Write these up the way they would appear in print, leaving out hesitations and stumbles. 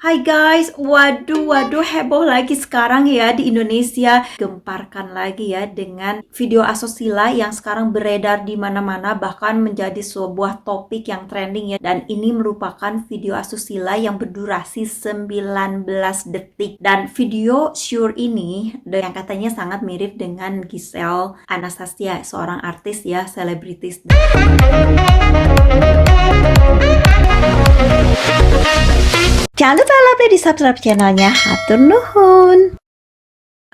Hai guys, waduh heboh lagi sekarang ya di Indonesia. Gemparkan lagi ya dengan video asusila yang sekarang beredar di mana-mana, bahkan menjadi sebuah topik yang trending ya. Dan ini merupakan video asusila yang berdurasi 19 detik. Dan video Sure ini yang katanya sangat mirip dengan Giselle Anastasia, seorang artis ya, selebritis. Jangan lupa di subscribe channelnya. Hatur nuhun.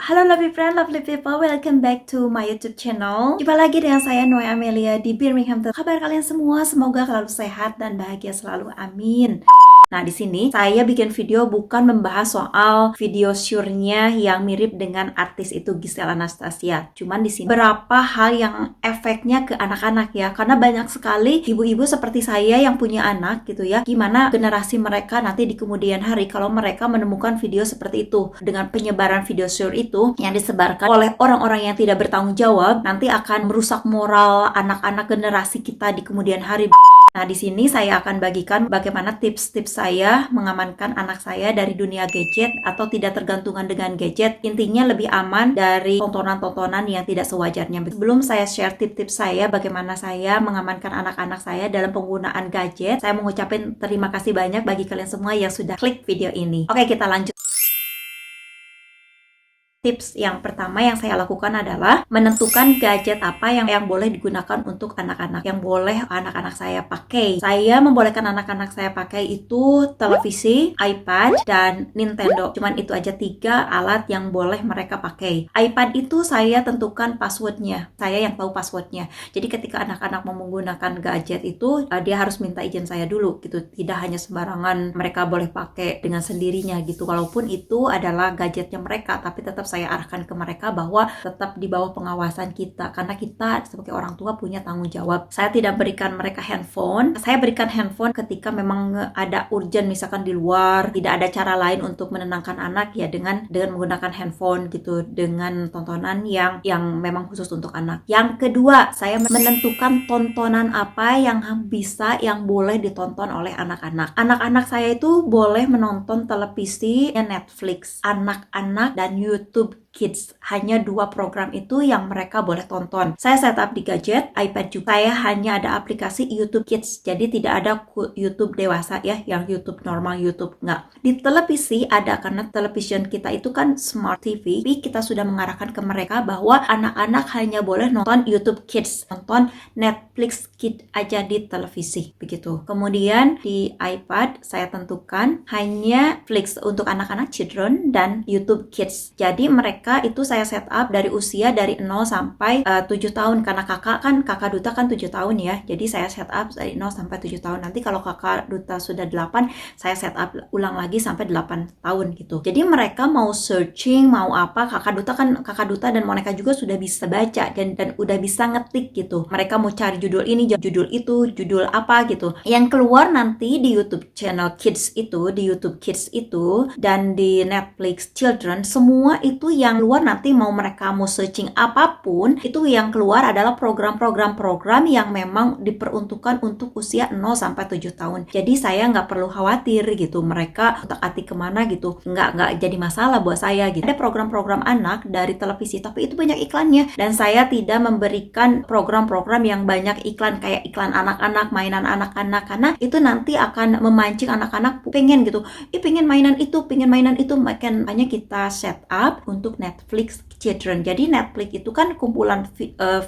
Halo lovely friend, lovely people, welcome back to my YouTube channel. Jumpa lagi dengan saya Noe Amelia di Birmingham. Kabar kalian semua semoga selalu sehat dan bahagia selalu. Amin. Nah, di sini saya bikin video bukan membahas soal video Sure-nya yang mirip dengan artis itu Giselle Anastasia. Cuman di sini beberapa hal yang efeknya ke anak-anak ya. Karena banyak sekali ibu-ibu seperti saya yang punya anak gitu ya. Gimana generasi mereka nanti di kemudian hari kalau mereka menemukan video seperti itu. Dengan penyebaran video Sure itu yang disebarkan oleh orang-orang yang tidak bertanggung jawab, nanti akan merusak moral anak-anak generasi kita di kemudian hari. Nah, di sini saya akan bagikan bagaimana tips-tips saya mengamankan anak saya dari dunia gadget atau tidak tergantungan dengan gadget. Intinya lebih aman dari tontonan-tontonan yang tidak sewajarnya. Sebelum saya share tips-tips saya bagaimana saya mengamankan anak-anak saya dalam penggunaan gadget, saya mengucapkan terima kasih banyak bagi kalian semua yang sudah klik video ini. Oke, kita lanjut. Tips yang pertama yang saya lakukan adalah menentukan gadget apa yang boleh digunakan untuk anak-anak, yang boleh anak-anak saya pakai. Saya membolehkan anak-anak saya pakai itu televisi, iPad, dan Nintendo. Cuman itu aja 3 alat yang boleh mereka pakai. iPad itu saya tentukan passwordnya. Saya yang tahu passwordnya. Jadi ketika anak-anak mau menggunakan gadget itu, dia harus minta izin saya dulu gitu. Tidak hanya sembarangan mereka boleh pakai dengan sendirinya gitu. Walaupun itu adalah gadgetnya mereka, tapi tetap saya arahkan ke mereka bahwa tetap di bawah pengawasan kita, karena kita sebagai orang tua punya tanggung jawab. Saya tidak berikan mereka handphone. Saya berikan handphone ketika memang ada urgent, misalkan di luar, tidak ada cara lain untuk menenangkan anak ya dengan menggunakan handphone gitu, dengan tontonan yang memang khusus untuk anak. Yang kedua, saya menentukan tontonan apa yang bisa, yang boleh ditonton oleh anak-anak. Anak-anak saya itu boleh menonton televisi, Netflix, anak-anak, dan YouTube Kids. Hanya 2 program itu yang mereka boleh tonton. Saya setup di gadget, iPad juga. Saya hanya ada aplikasi YouTube Kids. Jadi tidak ada YouTube dewasa ya, yang YouTube normal, YouTube enggak. Di televisi ada, karena television kita itu kan smart TV. Tapi kita sudah mengarahkan ke mereka bahwa anak-anak hanya boleh nonton YouTube Kids, nonton Netflix Kids aja di televisi begitu. Kemudian di iPad saya tentukan hanya Netflix untuk anak-anak children dan YouTube Kids. Jadi mereka itu saya setup dari usia dari 0 sampai 7 tahun, karena kakak duta kan 7 tahun ya. Jadi saya setup dari 0 sampai 7 tahun. Nanti kalau kakak duta sudah 8, saya setup ulang lagi sampai 8 tahun gitu. Jadi mereka mau searching, mau apa, kakak duta dan mereka juga sudah bisa baca dan udah bisa ngetik gitu. Mereka mau cari judul ini, judul itu, judul apa gitu. Yang keluar nanti di YouTube channel Kids itu, di YouTube Kids itu, dan di Netflix Children, semua itu yang keluar nanti mau mereka mau searching apapun, itu yang keluar adalah program yang memang diperuntukkan untuk usia 0 sampai 7 tahun. Jadi saya nggak perlu khawatir gitu mereka otak-atik kemana gitu, nggak jadi masalah buat saya gitu. Ada program-program anak dari televisi, tapi itu banyak iklannya, dan saya tidak memberikan program-program yang banyak iklan kayak iklan anak-anak, mainan anak-anak, karena itu nanti akan memancing anak-anak pengen gitu, pengen mainan itu, makanya kita set up untuk Netflix Children. Jadi Netflix itu kan kumpulan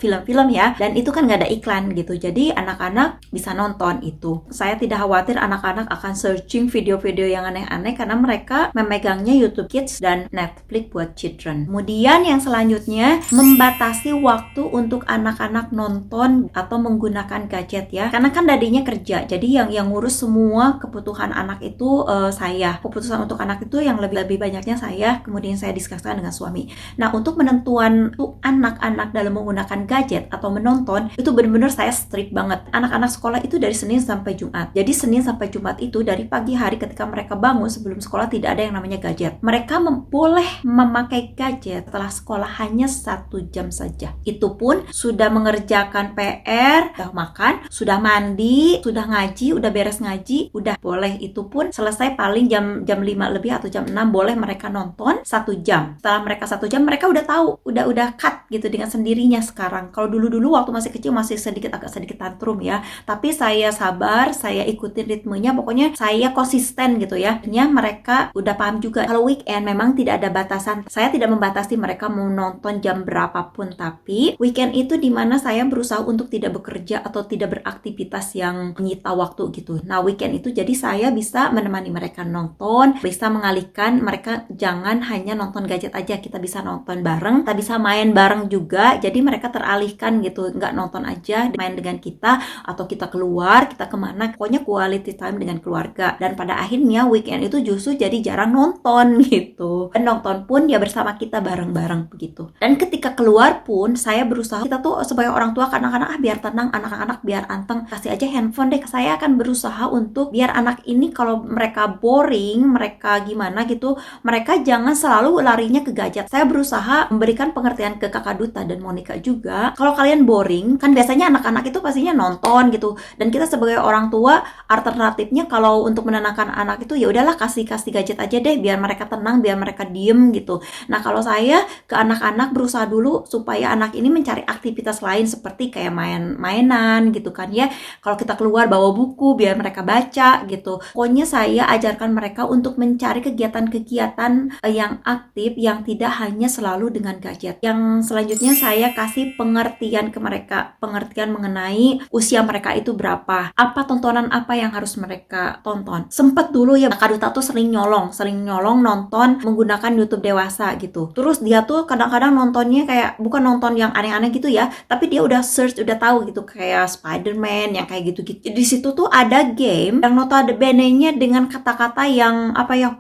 film-film ya, dan itu kan nggak ada iklan gitu. Jadi anak-anak bisa nonton itu. Saya tidak khawatir anak-anak akan searching video-video yang aneh-aneh karena mereka memegangnya YouTube Kids dan Netflix buat children. Kemudian yang selanjutnya, membatasi waktu untuk anak-anak nonton atau menggunakan gadget ya. Karena kan dadinya kerja. Jadi yang ngurus semua kebutuhan anak itu saya. Keputusan untuk anak itu yang lebih banyaknya saya, kemudian saya diskusikan dengan suami. suami. Nah, untuk menentuan tuh anak-anak dalam menggunakan gadget atau menonton, itu benar-benar saya strict banget. Anak-anak sekolah itu dari Senin sampai Jumat. Jadi Senin sampai Jumat itu dari pagi hari ketika mereka bangun sebelum sekolah tidak ada yang namanya gadget. Mereka boleh memakai gadget setelah sekolah hanya 1 jam saja. Itu pun sudah mengerjakan PR, sudah makan, sudah mandi, sudah ngaji, udah beres ngaji, udah boleh. Itu pun selesai paling jam 5 lebih atau jam 6 boleh mereka nonton 1 jam. Setelah mereka 1 jam mereka udah tahu, udah cut gitu dengan sendirinya sekarang. Kalau dulu waktu masih kecil masih agak sedikit tantrum ya. Tapi saya sabar, saya ikutin ritmenya, pokoknya saya konsisten gitu ya. Akhirnya mereka udah paham juga. Kalau weekend memang tidak ada batasan. Saya tidak membatasi mereka mau nonton jam berapapun, tapi weekend itu dimana saya berusaha untuk tidak bekerja atau tidak beraktivitas yang menyita waktu gitu. Nah, weekend itu jadi saya bisa menemani mereka nonton, bisa mengalihkan mereka jangan hanya nonton gadget aja, kita bisa nonton bareng, kita bisa main bareng juga, jadi mereka teralihkan gitu, nggak nonton aja, main dengan kita, atau kita keluar, kita kemana, pokoknya quality time dengan keluarga. Dan pada akhirnya weekend itu justru jadi jarang nonton gitu, dan nonton pun ya bersama kita bareng-bareng begitu. Dan ketika keluar pun saya berusaha, kita tuh sebagai orang tua kadang-kadang biar tenang, anak-anak biar anteng, kasih aja handphone deh. Saya akan berusaha untuk biar anak ini kalau mereka boring, mereka gimana gitu, mereka jangan selalu larinya ke gadget. Saya berusaha memberikan pengertian ke kakak Duta dan Monica juga. Kalau kalian boring, kan biasanya anak-anak itu pastinya nonton gitu. Dan kita sebagai orang tua, alternatifnya kalau untuk menenangkan anak itu ya udahlah kasih gadget aja deh biar mereka tenang, biar mereka diem gitu. Nah, kalau saya ke anak-anak berusaha dulu supaya anak ini mencari aktivitas lain seperti kayak mainan gitu kan ya. Kalau kita keluar bawa buku biar mereka baca gitu. Pokoknya saya ajarkan mereka untuk mencari kegiatan-kegiatan yang aktif yang tidak hanya selalu dengan gadget. Yang selanjutnya saya kasih pengertian ke mereka, pengertian mengenai usia mereka itu berapa, apa tontonan apa yang harus mereka tonton. Sempet dulu ya Kak Duta tuh sering nyolong nonton menggunakan YouTube dewasa gitu. Terus dia tuh kadang-kadang nontonnya kayak bukan nonton yang aneh-aneh gitu ya, tapi dia udah search, udah tahu gitu kayak Spider-Man yang kayak gitu-gitu. Di situ tuh ada game yang notabene-nya dengan kata-kata yang apa ya,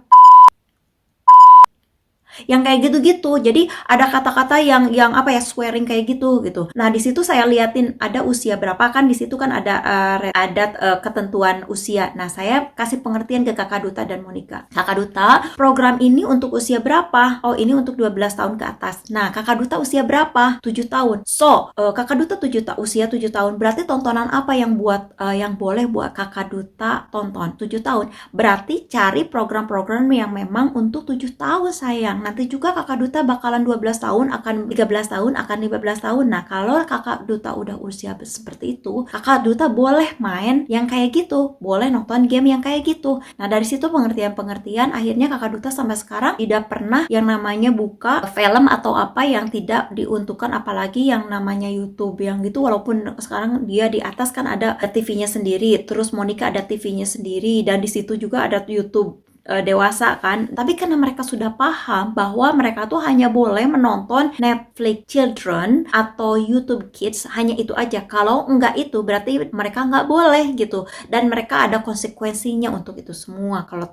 yang kayak gitu-gitu. Jadi ada kata-kata yang apa ya, swearing kayak gitu. Nah, di situ saya liatin ada usia berapa, kan di situ kan ada ketentuan usia. Nah, saya kasih pengertian ke Kakak Duta dan Monica. Kakak Duta, program ini untuk usia berapa? Oh, ini untuk 12 tahun ke atas. Nah, Kakak Duta usia berapa? 7 tahun. So, Kakak Duta usia 7 tahun. Berarti tontonan apa yang boleh buat Kakak Duta tonton? 7 tahun. Berarti cari program-program yang memang untuk 7 tahun sayang. Nanti juga Kakak Duta bakalan 12 tahun, akan 13 tahun, akan 15 tahun. Nah, kalau Kakak Duta udah usia seperti itu, Kakak Duta boleh main yang kayak gitu, boleh nonton game yang kayak gitu. Nah, dari situ pengertian-pengertian, akhirnya Kakak Duta sampai sekarang tidak pernah yang namanya buka film atau apa yang tidak diuntukkan, apalagi yang namanya YouTube yang gitu. Walaupun sekarang dia di atas kan ada TV-nya sendiri, terus Monica ada TV-nya sendiri, dan di situ juga ada YouTube dewasa kan, tapi karena mereka sudah paham bahwa mereka tuh hanya boleh menonton Netflix Children atau YouTube Kids, hanya itu aja. Kalau enggak itu berarti mereka enggak boleh gitu, dan mereka ada konsekuensinya untuk itu semua kalau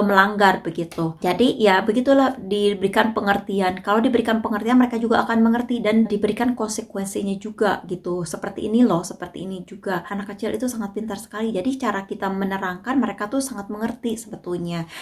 melanggar begitu. Jadi ya begitulah, diberikan pengertian. Kalau diberikan pengertian mereka juga akan mengerti dan diberikan konsekuensinya juga gitu. Seperti ini loh, seperti ini juga. Anak kecil itu sangat pintar sekali. Jadi cara kita menerangkan mereka tuh sangat mengerti sebetulnya.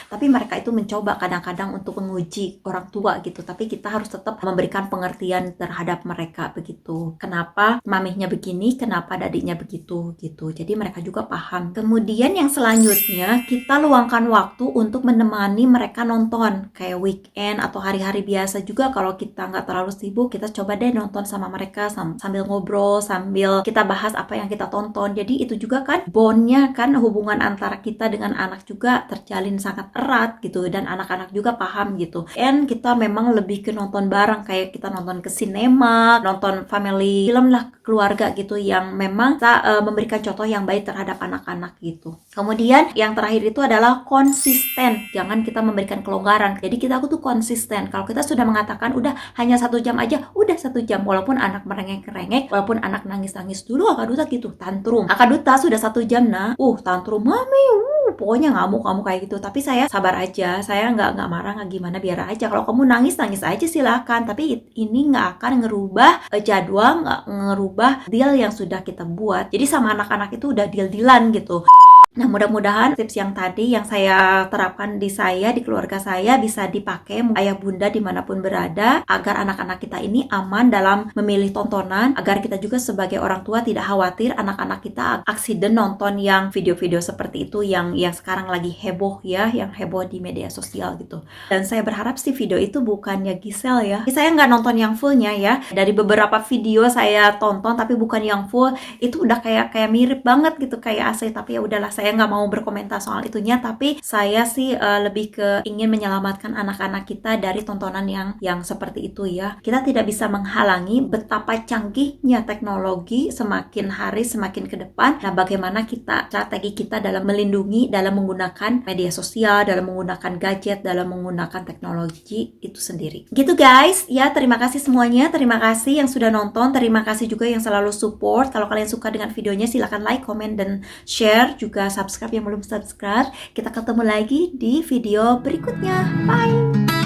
Tapi mereka itu mencoba kadang-kadang untuk menguji orang tua gitu, tapi kita harus tetap memberikan pengertian terhadap mereka begitu. Kenapa mamihnya begini, kenapa dadinya begitu gitu. Jadi mereka juga paham. Kemudian yang selanjutnya kita luangkan waktu untuk menemani mereka nonton kayak weekend atau hari-hari biasa juga. Kalau kita nggak terlalu sibuk, kita coba deh nonton sama mereka sambil ngobrol, sambil kita bahas apa yang kita tonton. Jadi itu juga kan bondnya kan, hubungan antara kita dengan anak juga terjalin sangat erat gitu, dan anak-anak juga paham gitu. And kita memang lebih ke nonton bareng, kayak kita nonton ke sinema, nonton family film lah, keluarga gitu, yang memang kita memberikan contoh yang baik terhadap anak-anak gitu. Kemudian yang terakhir itu adalah konsisten. Jangan kita memberikan kelonggaran. Jadi kita tuh konsisten. Kalau kita sudah mengatakan udah hanya 1 jam aja, udah 1 jam, walaupun anak merengek-rengek, walaupun anak nangis-nangis dulu, Kakak Duta gitu tantrum. Kakak Duta sudah 1 jam tantrum, mami pokoknya ngamuk kayak gitu. Tapi saya sabar aja, saya nggak marah, nggak gimana, biar aja. Kalau kamu nangis aja silakan. Tapi ini nggak akan ngerubah jadwal, nggak ngerubah deal yang sudah kita buat. Jadi sama anak-anak itu udah deal-dealan gitu. Nah, mudah-mudahan tips yang tadi yang saya terapkan di keluarga saya bisa dipakai ayah bunda dimanapun berada, agar anak-anak kita ini aman dalam memilih tontonan, agar kita juga sebagai orang tua tidak khawatir anak-anak kita aksiden nonton yang video-video seperti itu yang sekarang lagi heboh ya, yang heboh di media sosial gitu. Dan saya berharap sih video itu bukannya Giselle ya. Saya nggak nonton yang fullnya ya. Dari beberapa video saya tonton tapi bukan yang full, itu udah kayak mirip banget gitu kayak asli. Tapi ya udahlah, saya nggak mau berkomentar soal itunya. Tapi saya sih lebih ke ingin menyelamatkan anak-anak kita dari tontonan yang seperti itu ya. Kita tidak bisa menghalangi betapa canggihnya teknologi semakin hari semakin ke depan. Nah, bagaimana strategi kita dalam melindungi, dalam menggunakan media sosial, dalam menggunakan gadget, dalam menggunakan teknologi itu sendiri. Gitu guys, ya terima kasih semuanya. Terima kasih yang sudah nonton. Terima kasih juga yang selalu support. Kalau kalian suka dengan videonya, silahkan like, comment, dan share. Juga subscribe yang belum subscribe. Kita ketemu lagi di video berikutnya. Bye!